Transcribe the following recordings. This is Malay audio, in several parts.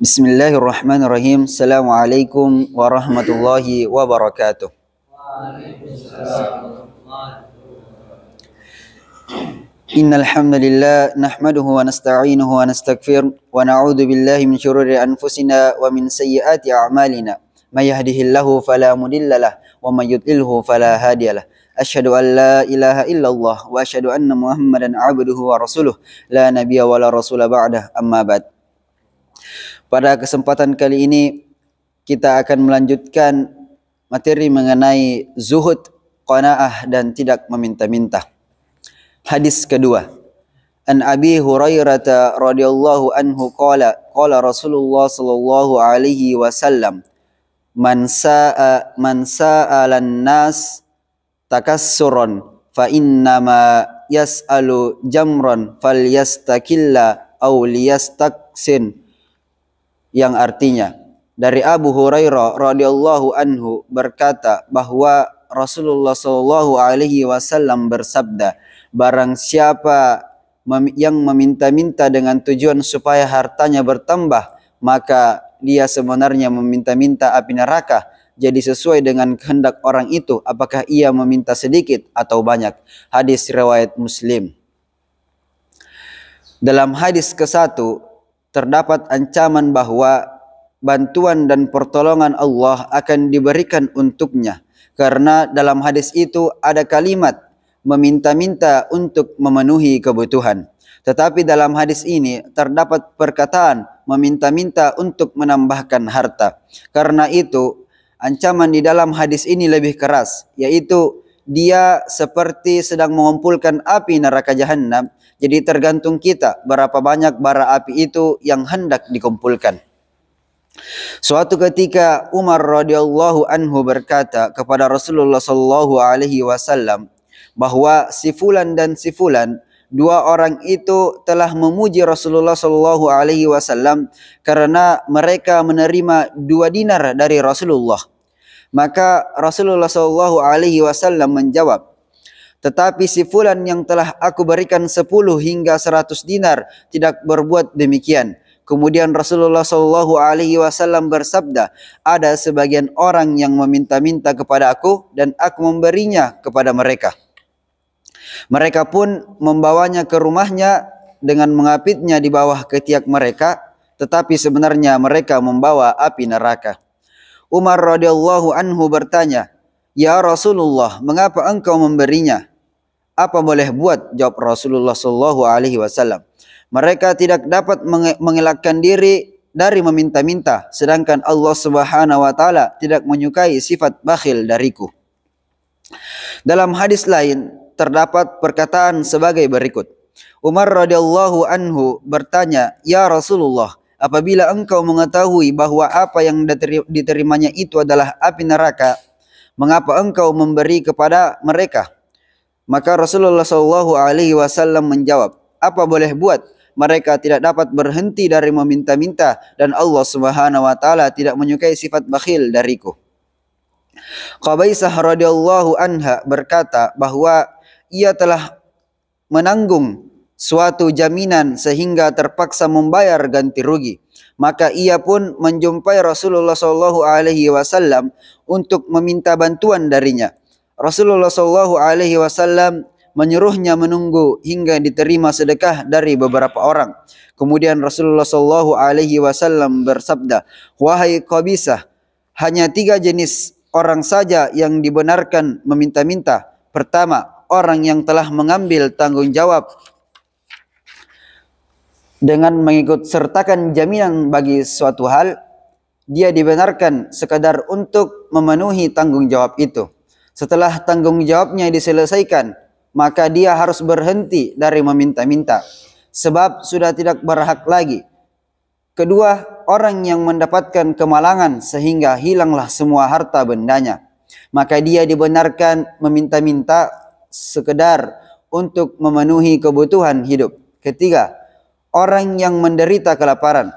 Bismillahirrahmanirrahim. Assalamualaikum warahmatullahi wabarakatuh. Innal hamdalillah nahmaduhu wa nasta'inuhu wa nastaghfiruh wa na'udzu billahi min shururi anfusina wa min sayyiati a'malina. May yahdihillahu fala mudhillalah wa may yudlilhu fala hadiyalah. Asyhadu an la ilaha illallah wa asyhadu anna Muhammadan 'abduhu wa rasuluh la nabiyya wa la rasula ba'dah amma ba'd. Pada kesempatan kali ini kita akan melanjutkan materi mengenai zuhud, qanaah dan tidak meminta-minta. Hadis kedua. An Abi Hurairah radhiyallahu anhu qala Rasulullah sallallahu alaihi wasallam man sa'alan nas takassuran fa innama yas'alu jamran falyastakilla aw liyastaksin, yang artinya dari Abu Hurairah radhiyallahu anhu berkata bahwa Rasulullah sallallahu alaihi wasallam bersabda, barang siapa yang meminta-minta dengan tujuan supaya hartanya bertambah, maka dia sebenarnya meminta-minta api neraka. Jadi sesuai dengan kehendak orang itu, apakah ia meminta sedikit atau banyak. Hadis riwayat Muslim. Dalam hadis ke-1 terdapat ancaman bahwa bantuan dan pertolongan Allah akan diberikan untuknya. Karena dalam hadis itu ada kalimat meminta-minta untuk memenuhi kebutuhan. Tetapi dalam hadis ini terdapat perkataan meminta-minta untuk menambahkan harta. Karena itu ancaman di dalam hadis ini lebih keras, yaitu dia seperti sedang mengumpulkan api neraka jahanam. Jadi tergantung kita berapa banyak bara api itu yang hendak dikumpulkan. Suatu ketika Umar radhiyallahu anhu berkata kepada Rasulullah sallallahu alaihi wasallam bahwa si fulan dan si fulan, dua orang itu telah memuji Rasulullah sallallahu alaihi wasallam karena mereka menerima 2 dinar dari Rasulullah. Maka Rasulullah sallallahu alaihi wasallam menjawab, tetapi si fulan yang telah aku berikan 10 hingga 100 dinar tidak berbuat demikian. Kemudian Rasulullah sallallahu alaihi wasallam bersabda, ada sebagian orang yang meminta-minta kepada aku dan aku memberinya kepada mereka. Mereka pun membawanya ke rumahnya dengan mengapitnya di bawah ketiak mereka, tetapi sebenarnya mereka membawa api neraka. Umar radhiyallahu anhu bertanya, "Ya Rasulullah, mengapa engkau memberinya?" "Apa boleh buat?" jawab Rasulullah sallallahu alaihi wasallam. "Mereka tidak dapat mengelakkan diri dari meminta-minta, sedangkan Allah Subhanahu wa taala tidak menyukai sifat bakhil dariku." Dalam hadis lain terdapat perkataan sebagai berikut. Umar radhiyallahu anhu bertanya, "Ya Rasulullah, apabila engkau mengetahui bahwa apa yang diterimanya itu adalah api neraka, mengapa engkau memberi kepada mereka?" Maka Rasulullah sallallahu alaihi wasallam menjawab, "Apa boleh buat? Mereka tidak dapat berhenti dari meminta-minta dan Allah Subhanahu wa taala tidak menyukai sifat bakhil dariku." Qabaisah radhiyallahu anha berkata bahwa ia telah menanggung suatu jaminan sehingga terpaksa membayar ganti rugi. Maka ia pun menjumpai Rasulullah sallallahu alaihi wasallam untuk meminta bantuan darinya. Rasulullah sallallahu alaihi wasallam menyuruhnya menunggu hingga diterima sedekah dari beberapa orang. Kemudian Rasulullah sallallahu alaihi wasallam bersabda, "Wahai Qabisah, hanya 3 jenis orang saja yang dibenarkan meminta-minta. Pertama, orang yang telah mengambil tanggung jawab dengan mengikut sertakan jaminan bagi suatu hal, dia dibenarkan sekadar untuk memenuhi tanggung jawab itu. Setelah tanggung jawabnya diselesaikan, maka dia harus berhenti dari meminta-minta, sebab sudah tidak berhak lagi. Kedua, orang yang mendapatkan kemalangan sehingga hilanglah semua harta bendanya, maka dia dibenarkan meminta-minta sekedar untuk memenuhi kebutuhan hidup. Ketiga, orang yang menderita kelaparan,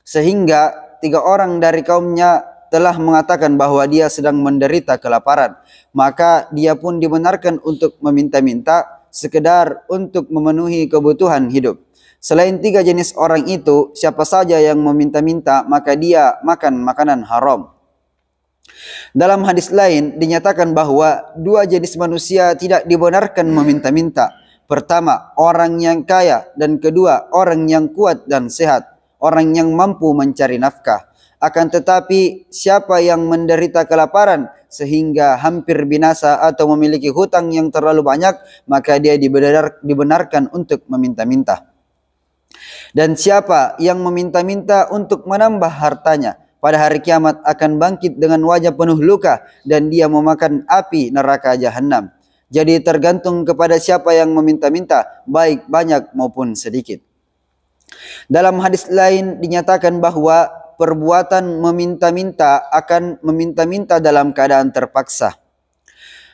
sehingga 3 orang dari kaumnya telah mengatakan bahwa dia sedang menderita kelaparan, maka dia pun dibenarkan untuk meminta-minta sekedar untuk memenuhi kebutuhan hidup. Selain 3 jenis orang itu, siapa saja yang meminta-minta, maka dia makan makanan haram. Dalam hadis lain dinyatakan bahwa 2 jenis manusia tidak dibenarkan meminta-minta. Pertama, orang yang kaya, dan kedua, orang yang kuat dan sehat, orang yang mampu mencari nafkah. Akan tetapi siapa yang menderita kelaparan sehingga hampir binasa atau memiliki hutang yang terlalu banyak, maka dia dibenarkan untuk meminta-minta. Dan siapa yang meminta-minta untuk menambah hartanya, pada hari kiamat akan bangkit dengan wajah penuh luka dan dia memakan api neraka jahanam. Jadi tergantung kepada siapa yang meminta-minta, baik banyak maupun sedikit. Dalam hadis lain dinyatakan bahwa perbuatan meminta-minta akan meminta-minta dalam keadaan terpaksa.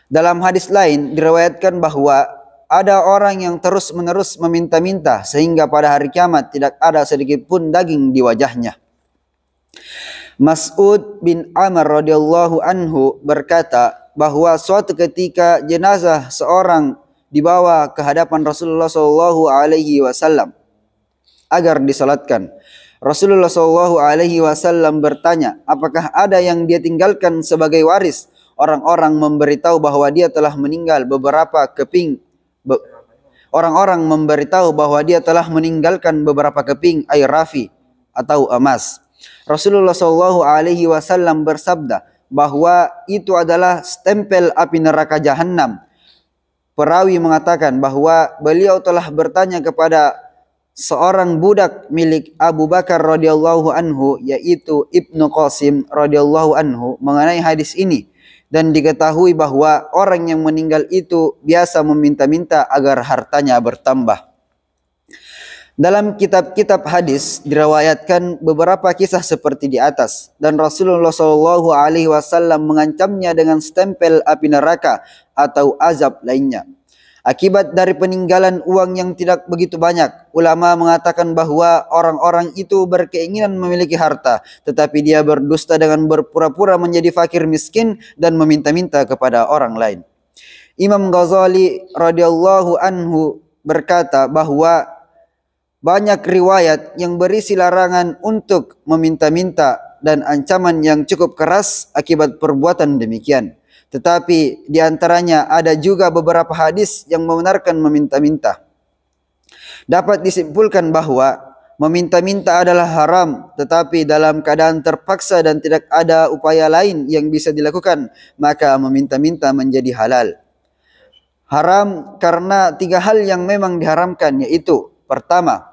Dalam hadis lain diriwayatkan bahwa ada orang yang terus-menerus meminta-minta sehingga pada hari kiamat tidak ada sedikit pun daging di wajahnya. Mas'ud bin Amr radhiyallahu anhu berkata bahwa suatu ketika jenazah seorang dibawa ke hadapan Rasulullah sallallahu alaihi wasallam agar disalatkan. Rasulullah sallallahu alaihi wasallam bertanya, apakah ada yang dia tinggalkan sebagai waris? Orang-orang memberitahu bahwa dia telah meninggal Orang-orang memberitahu bahwa dia telah meninggalkan beberapa keping air rafi atau emas. Rasulullah sallallahu alaihi wasallam bersabda bahwa itu adalah stempel api neraka jahanam. Perawi mengatakan bahwa beliau telah bertanya kepada seorang budak milik Abu Bakar radhiyallahu anhu, yaitu Ibnu Qasim radhiyallahu anhu, mengenai hadis ini, dan diketahui bahwa orang yang meninggal itu biasa meminta-minta agar hartanya bertambah. Dalam kitab-kitab hadis diriwayatkan beberapa kisah seperti di atas, dan Rasulullah sallallahu alaihi wasallam mengancamnya dengan stempel api neraka atau azab lainnya. Akibat dari peninggalan uang yang tidak begitu banyak, ulama mengatakan bahwa orang-orang itu berkeinginan memiliki harta, tetapi dia berdusta dengan berpura-pura menjadi fakir miskin dan meminta-minta kepada orang lain. Imam Ghazali radhiyallahu anhu berkata bahwa banyak riwayat yang berisi larangan untuk meminta-minta dan ancaman yang cukup keras akibat perbuatan demikian. Tetapi di antaranya ada juga beberapa hadis yang membenarkan meminta-minta. Dapat disimpulkan bahwa meminta-minta adalah haram, tetapi dalam keadaan terpaksa dan tidak ada upaya lain yang bisa dilakukan, maka meminta-minta menjadi halal. Haram karena 3 hal yang memang diharamkan, yaitu pertama,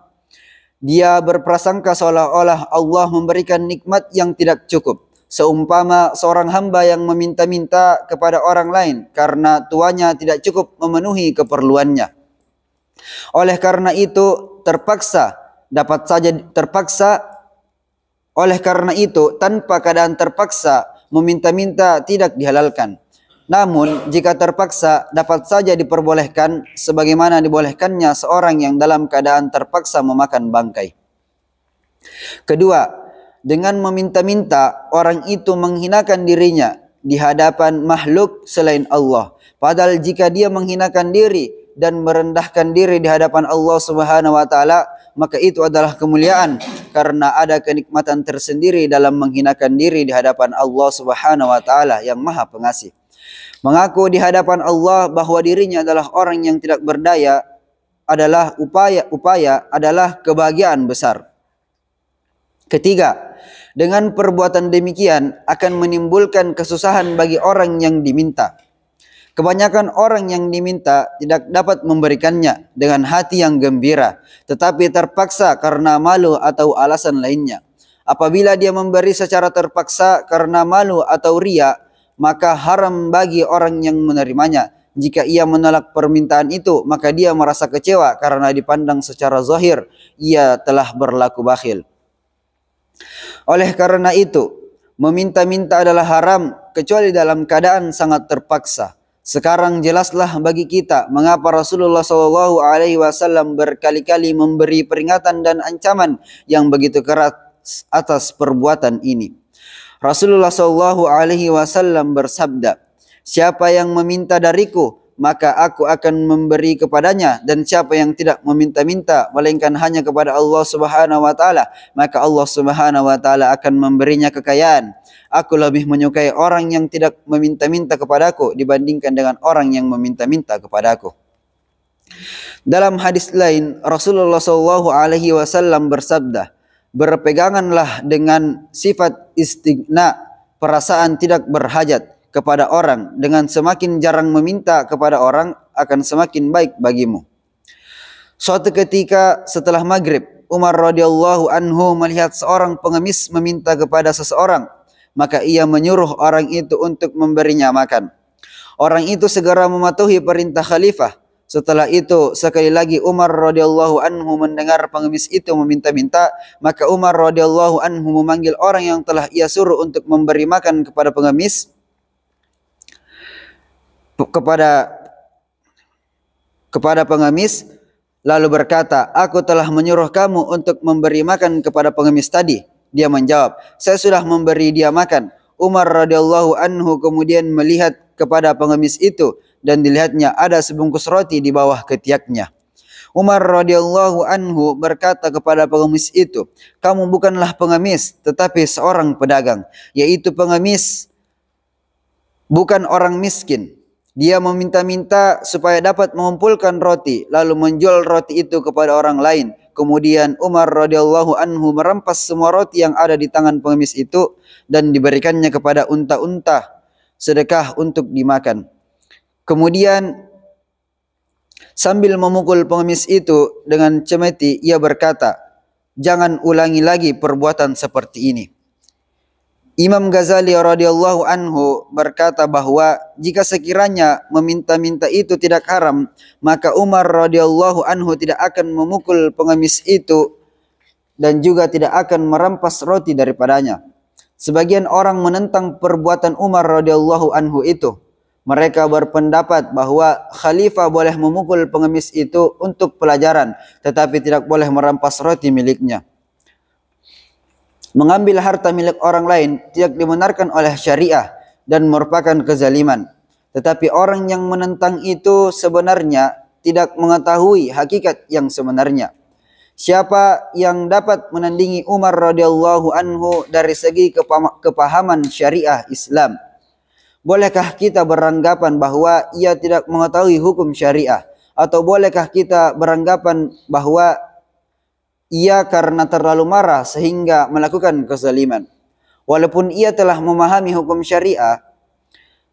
dia berprasangka seolah-olah Allah memberikan nikmat yang tidak cukup. Seumpama seorang hamba yang meminta-minta kepada orang lain karena tuannya tidak cukup memenuhi keperluannya. Oleh karena itu oleh karena itu tanpa keadaan terpaksa meminta-minta tidak dihalalkan. Namun jika terpaksa dapat saja diperbolehkan sebagaimana dibolehkannya seorang yang dalam keadaan terpaksa memakan bangkai. Kedua, dengan meminta-minta, orang itu menghinakan dirinya di hadapan makhluk selain Allah. Padahal jika dia menghinakan diri dan merendahkan diri di hadapan Allah Subhanahu wa taala, maka itu adalah kemuliaan karena ada kenikmatan tersendiri dalam menghinakan diri di hadapan Allah Subhanahu wa taala yang Maha Pengasih. Mengaku di hadapan Allah bahwa dirinya adalah orang yang tidak berdaya adalah adalah kebahagiaan besar. Ketiga, dengan perbuatan demikian akan menimbulkan kesusahan bagi orang yang diminta. Kebanyakan orang yang diminta tidak dapat memberikannya dengan hati yang gembira, tetapi terpaksa karena malu atau alasan lainnya. Apabila dia memberi secara terpaksa karena malu atau riya, maka haram bagi orang yang menerimanya. Jika ia menolak permintaan itu, maka dia merasa kecewa karena dipandang secara zahir ia telah berlaku bakhil. Oleh karena itu, meminta-minta adalah haram kecuali dalam keadaan sangat terpaksa. Sekarang jelaslah bagi kita mengapa Rasulullah sallallahu alaihi wasallam berkali-kali memberi peringatan dan ancaman yang begitu keras atas perbuatan ini. Rasulullah sallallahu alaihi wasallam bersabda, "Siapa yang meminta dariku, maka aku akan memberi kepadanya, dan siapa yang tidak meminta-minta melainkan hanya kepada Allah Subhanahu wa taala, maka Allah Subhanahu wa taala akan memberinya kekayaan. Aku lebih menyukai orang yang tidak meminta-minta kepadaku dibandingkan dengan orang yang meminta-minta kepadaku. Dalam hadis lain, Rasulullah sallallahu alaihi wasallam bersabda, berpeganganlah dengan sifat istighna, perasaan tidak berhajat kepada orang. Dengan semakin jarang meminta kepada orang, akan semakin baik bagimu. Suatu ketika setelah maghrib, Umar radhiyallahu anhu melihat seorang pengemis meminta kepada seseorang, maka ia menyuruh orang itu untuk memberinya makan. Orang itu segera mematuhi perintah khalifah. Setelah itu sekali lagi Umar radhiyallahu anhu mendengar pengemis itu meminta-minta, maka Umar radhiyallahu anhu memanggil orang yang telah ia suruh untuk memberi makan kepada pengemis kepada pengemis, lalu berkata, aku telah menyuruh kamu untuk memberi makan kepada pengemis tadi. Dia menjawab, saya sudah memberi dia makan. Umar radhiyallahu anhu kemudian melihat kepada pengemis itu, dan dilihatnya ada sebungkus roti di bawah ketiaknya. Umar radhiyallahu anhu berkata kepada pengemis itu, kamu bukanlah pengemis, tetapi seorang pedagang, yaitu pengemis bukan orang miskin. Dia meminta-minta supaya dapat mengumpulkan roti, lalu menjual roti itu kepada orang lain. Kemudian Umar radhiyallahu anhu merampas semua roti yang ada di tangan pengemis itu dan diberikannya kepada unta-unta sedekah untuk dimakan. Kemudian sambil memukul pengemis itu dengan cemeti, ia berkata, jangan ulangi lagi perbuatan seperti ini. Imam Ghazali radhiyallahu anhu berkata bahwa jika sekiranya meminta-minta itu tidak haram, maka Umar radhiyallahu anhu tidak akan memukul pengemis itu dan juga tidak akan merampas roti daripadanya. Sebagian orang menentang perbuatan Umar radhiyallahu anhu itu. Mereka berpendapat bahwa khalifah boleh memukul pengemis itu untuk pelajaran, tetapi tidak boleh merampas roti miliknya. Mengambil harta milik orang lain tidak dibenarkan oleh syariah dan merupakan kezaliman. Tetapi orang yang menentang itu sebenarnya tidak mengetahui hakikat yang sebenarnya. Siapa yang dapat menandingi Umar radhiyallahu anhu dari segi kepahaman syariah Islam? Bolehkah kita beranggapan bahwa ia tidak mengetahui hukum syariah? Atau bolehkah kita beranggapan bahwa ia karena terlalu marah sehingga melakukan kezaliman? Walaupun ia telah memahami hukum syariah,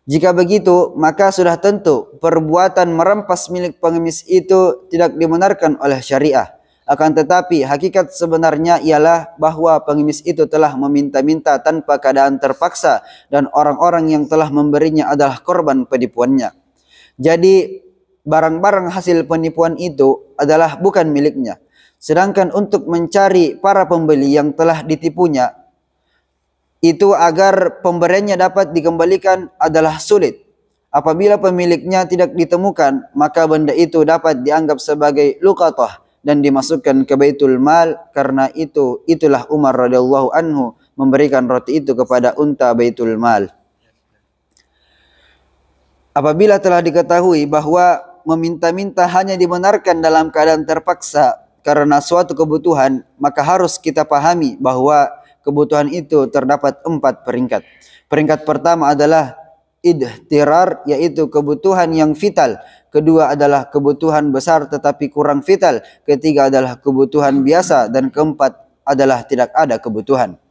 jika begitu maka sudah tentu perbuatan merampas milik pengemis itu tidak dibenarkan oleh syariah. Akan tetapi hakikat sebenarnya ialah bahwa pengemis itu telah meminta-minta tanpa keadaan terpaksa dan orang-orang yang telah memberinya adalah korban penipuannya. Jadi barang-barang hasil penipuan itu adalah bukan miliknya. Sedangkan untuk mencari para pembeli yang telah ditipunya itu agar pemberiannya dapat dikembalikan adalah sulit. Apabila pemiliknya tidak ditemukan, maka benda itu dapat dianggap sebagai luqatah dan dimasukkan ke Baitul Mal. Karena itulah Umar radhiyallahu anhu memberikan roti itu kepada unta Baitul Mal. Apabila telah diketahui bahwa meminta-minta hanya dibenarkan dalam keadaan terpaksa karena suatu kebutuhan, maka harus kita pahami bahwa kebutuhan itu terdapat 4 peringkat. Peringkat pertama adalah idhtirar, yaitu kebutuhan yang vital. Kedua adalah kebutuhan besar tetapi kurang vital. Ketiga adalah kebutuhan biasa. Dan keempat adalah tidak ada kebutuhan.